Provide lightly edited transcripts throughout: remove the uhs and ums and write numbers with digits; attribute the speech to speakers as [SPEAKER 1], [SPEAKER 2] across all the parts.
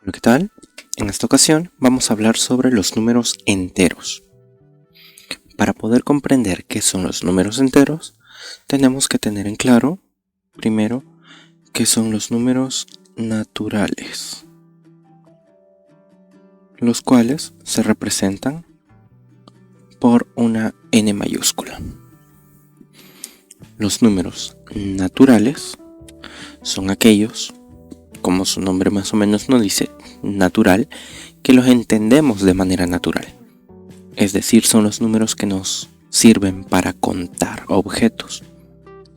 [SPEAKER 1] Hola, ¿qué tal? En esta ocasión vamos a hablar sobre los números enteros. Para poder comprender qué son los números enteros, tenemos que tener en claro, primero, qué son los números naturales, los cuales se representan por una n mayúscula. Los números naturales son aquellos, como su nombre más o menos nos dice, natural, que los entendemos de manera natural. Es decir, son los números que nos sirven para contar objetos.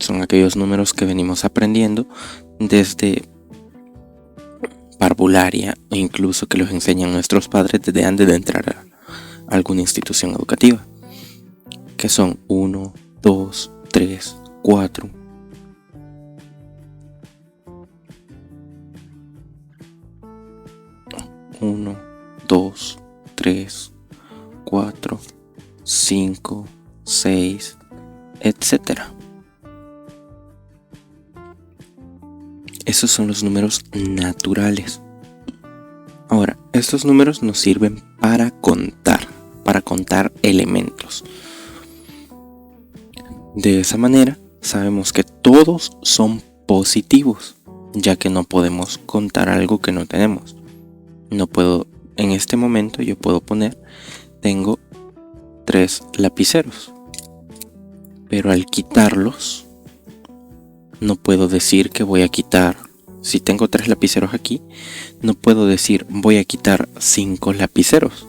[SPEAKER 1] Son aquellos números que venimos aprendiendo desde parvularia o incluso que los enseñan nuestros padres desde antes de entrar a alguna institución educativa. Que son 1, 2, 3, 4. 1, 2, 3, 4, 5, 6, etc. Esos son los números naturales. Ahora, estos números nos sirven para contar elementos. De esa manera, sabemos que todos son positivos, ya que no podemos contar algo que no tenemos. No puedo, en este momento yo puedo poner, tengo 3 lapiceros, pero al quitarlos, no puedo decir que voy a quitar, si tengo 3 lapiceros aquí, no puedo decir voy a quitar 5 lapiceros,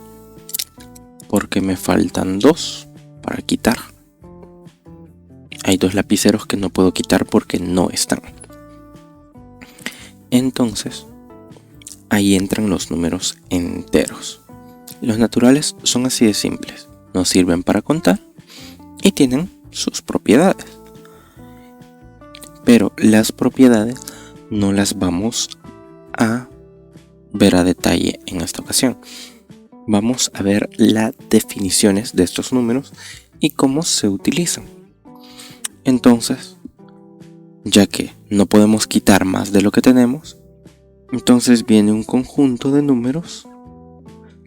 [SPEAKER 1] porque me faltan 2 para quitar. Hay 2 lapiceros que no puedo quitar porque no están. Entonces, ahí entran los números enteros. Los naturales son así de simples, nos sirven para contar y tienen sus propiedades. Pero las propiedades no las vamos a ver a detalle en esta ocasión. Vamos a ver las definiciones de estos números y cómo se utilizan. Entonces, ya que no podemos quitar más de lo que tenemos, entonces viene un conjunto de números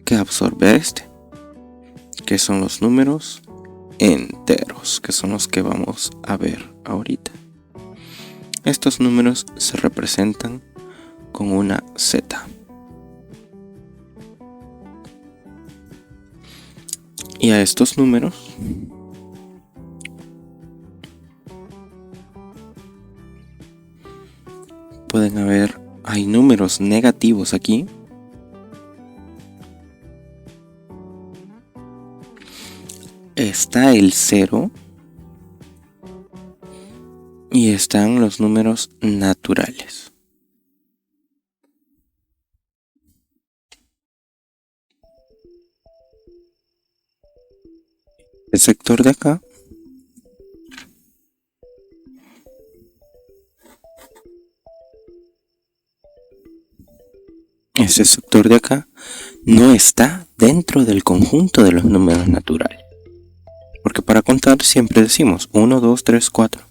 [SPEAKER 1] que absorbe este, que son los números enteros, que son los que vamos a ver ahorita. Estos números se representan con una Z. Y a estos números pueden haber, hay números negativos aquí. Está el 0 y están los números naturales. El sector de acá ese sector de acá no está dentro del conjunto de los números naturales. Porque para contar siempre decimos 1, 2, 3, 4.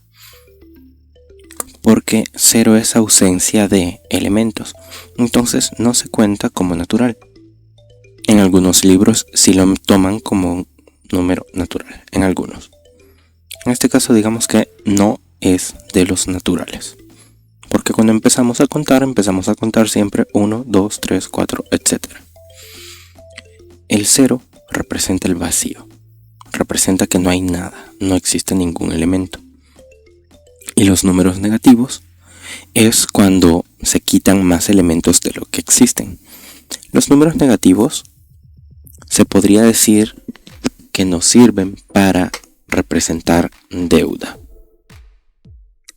[SPEAKER 1] Porque 0 es ausencia de elementos. Entonces no se cuenta como natural. En algunos libros sí lo toman como un número natural. En algunos. En este caso digamos que no es de los naturales. Porque cuando empezamos a contar siempre 1, 2, 3, 4, etc. El 0 representa el vacío. Representa que no hay nada, no existe ningún elemento. Y los números negativos es cuando se quitan más elementos de lo que existen. Los números negativos se podría decir que nos sirven para representar deuda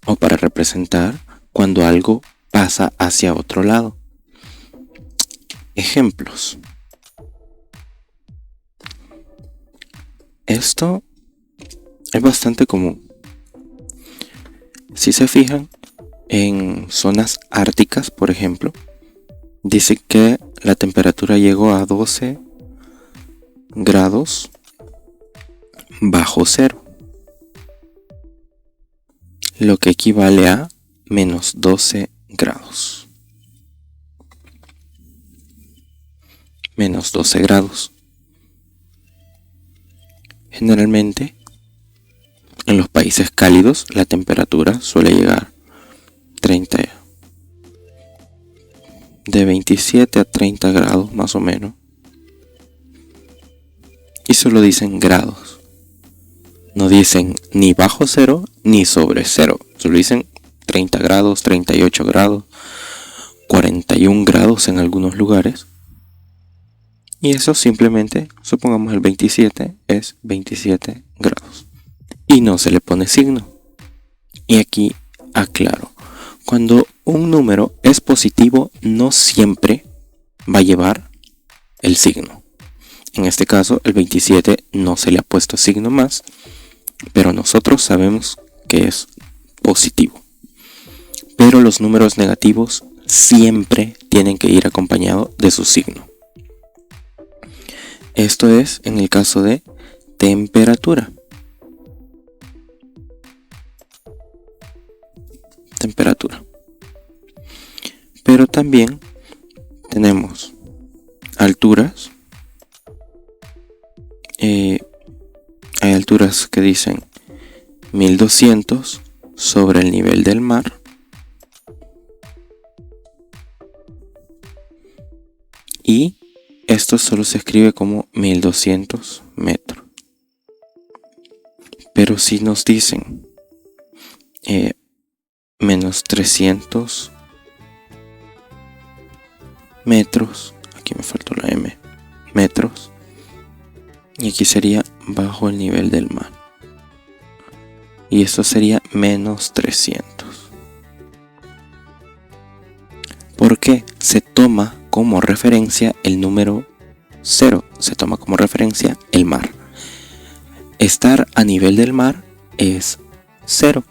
[SPEAKER 1] o para representar cuando algo pasa hacia otro lado. Ejemplos. Esto es bastante común. Si se fijan, en zonas árticas, por ejemplo, dice que la temperatura llegó a 12 grados bajo cero, lo que equivale a menos 12 grados. menos 12 grados. Generalmente, en los países cálidos, la temperatura suele llegar de 27 a 30 grados más o menos. Y solo dicen grados. No dicen ni bajo cero ni sobre cero. Solo dicen 30 grados, 38 grados, 41 grados en algunos lugares. Y eso simplemente, supongamos el 27 es 27 grados. Y no se le pone signo. Y aquí aclaro. Cuando un número es positivo, no siempre va a llevar el signo. En este caso, el 27 no se le ha puesto signo más, pero nosotros sabemos que es positivo. Pero los números negativos siempre tienen que ir acompañados de su signo. Esto es en el caso de temperatura. Pero también tenemos alturas. Hay alturas que dicen 1200 sobre el nivel del mar. Y esto solo se escribe como 1200 metros. Pero si nos dicen menos 300 metros, aquí me faltó la M, metros, y aquí sería bajo el nivel del mar. Y esto sería menos 300. ¿Por qué? Se toma como referencia el número 0, se toma como referencia el mar. Estar a nivel del mar es 0.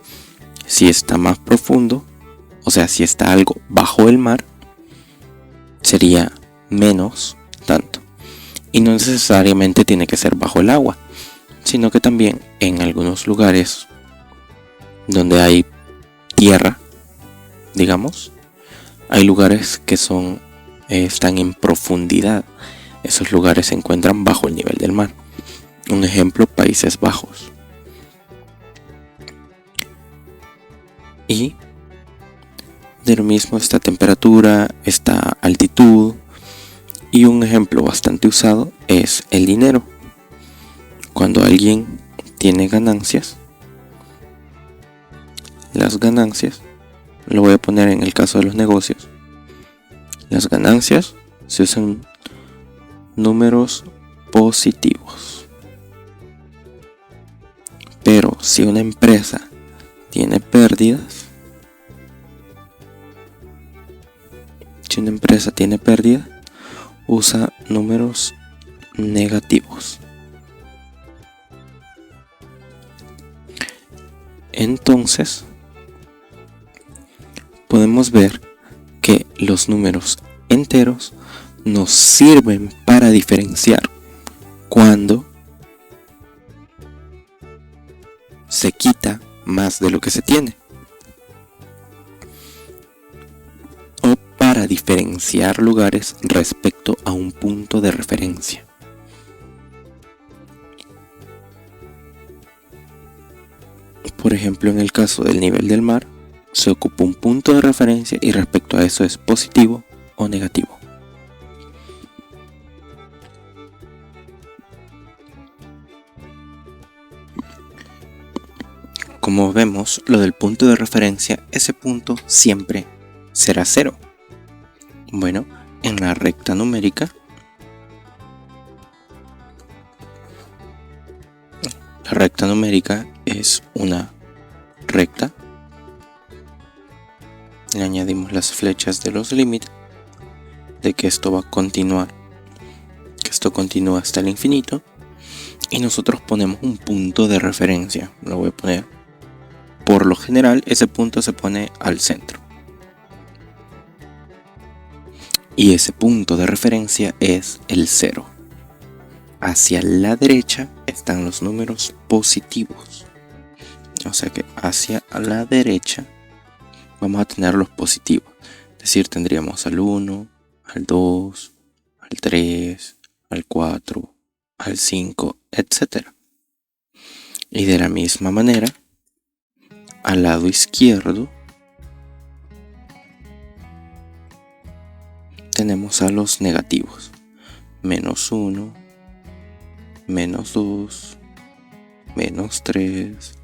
[SPEAKER 1] Si está más profundo, o sea, si está algo bajo el mar, sería menos tanto. Y no necesariamente tiene que ser bajo el agua, sino que también en algunos lugares donde hay tierra, digamos, hay lugares que están en profundidad. Esos lugares se encuentran bajo el nivel del mar. Un ejemplo, Países Bajos. Y de lo mismo esta temperatura, esta altitud. Y un ejemplo bastante usado es el dinero. Cuando alguien tiene ganancias, las ganancias, lo voy a poner en el caso de los negocios, las ganancias se usan números positivos. Pero si una empresa tiene pérdidas, usa números negativos. Entonces, podemos ver que los números enteros nos sirven para diferenciar cuando se quita más de lo que se tiene, o para diferenciar lugares respecto a un punto de referencia. Por ejemplo, en el caso del nivel del mar, se ocupa un punto de referencia y respecto a eso es positivo o negativo. Como vemos, lo del punto de referencia, ese punto siempre será 0. Bueno, en la recta numérica, la recta numérica es una recta. Le añadimos las flechas de los límites, de que esto va a continuar, que esto continúa hasta el infinito, y nosotros ponemos un punto de referencia. Lo voy a poner. Por lo general, ese punto se pone al centro. Y ese punto de referencia es el 0. Hacia la derecha están los números positivos. O sea que hacia la derecha vamos a tener los positivos. Es decir, tendríamos al 1, al 2, al al 3, al 4, al 5, etc. Y de la misma manera, al lado izquierdo, tenemos a los negativos. Menos 1, menos 2, menos 3,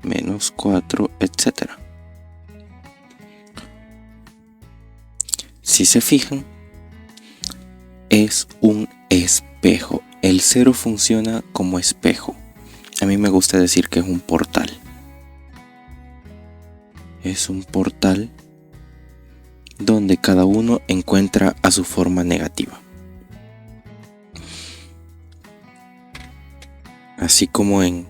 [SPEAKER 1] menos 4, etc. Si se fijan, es un espejo. El 0 funciona como espejo. A mí me gusta decir que es un portal. Es un portal donde cada uno encuentra a su forma negativa. Así como en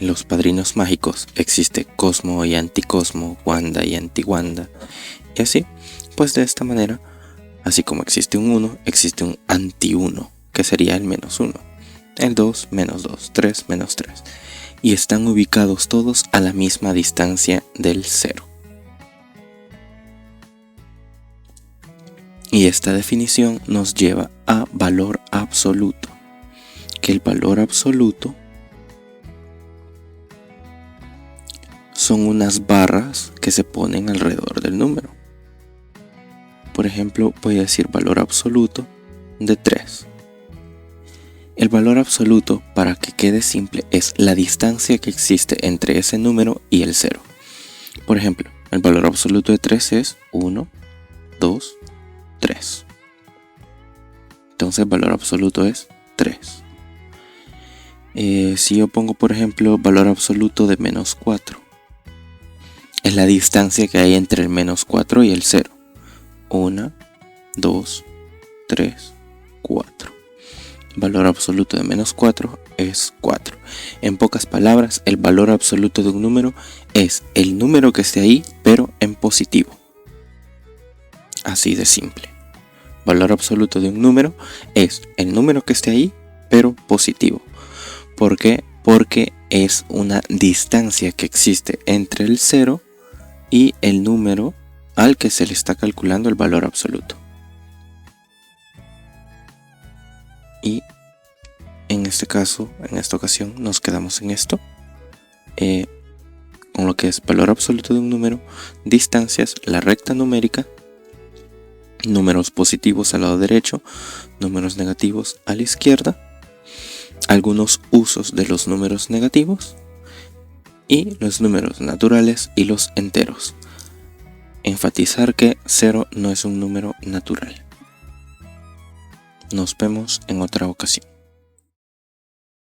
[SPEAKER 1] Los Padrinos Mágicos existe Cosmo y Anticosmo, Wanda y Anti-Wanda, y así, pues de esta manera, así como existe un 1, existe un anti-1, que sería el menos 1, el 2, menos 2, 3, menos 3, y están ubicados todos a la misma distancia del 0. Y esta definición nos lleva a valor absoluto, que el valor absoluto son unas barras que se ponen alrededor del número. Por ejemplo, voy a decir valor absoluto de 3. El valor absoluto, para que quede simple, es la distancia que existe entre ese número y el 0. Por ejemplo, el valor absoluto de 3 es 1, 2, 3. Entonces el valor absoluto es 3. Si yo pongo, por ejemplo, valor absoluto de menos 4, es la distancia que hay entre el menos 4 y el 0. 1, 2, 3, 4. Valor absoluto de menos 4 es 4. En pocas palabras, el valor absoluto de un número es el número que esté ahí, pero en positivo. Así de simple. Valor absoluto de un número es el número que esté ahí, pero positivo. ¿Por qué? Porque es una distancia que existe entre el 0 y el número al que se le está calculando el valor absoluto. Y en este caso, en esta ocasión, nos quedamos en esto. Con lo que es valor absoluto de un número, distancias, la recta numérica, números positivos al lado derecho, números negativos a la izquierda, algunos usos de los números negativos y los números naturales y los enteros. Enfatizar que 0 no es un número natural. Nos vemos en otra ocasión.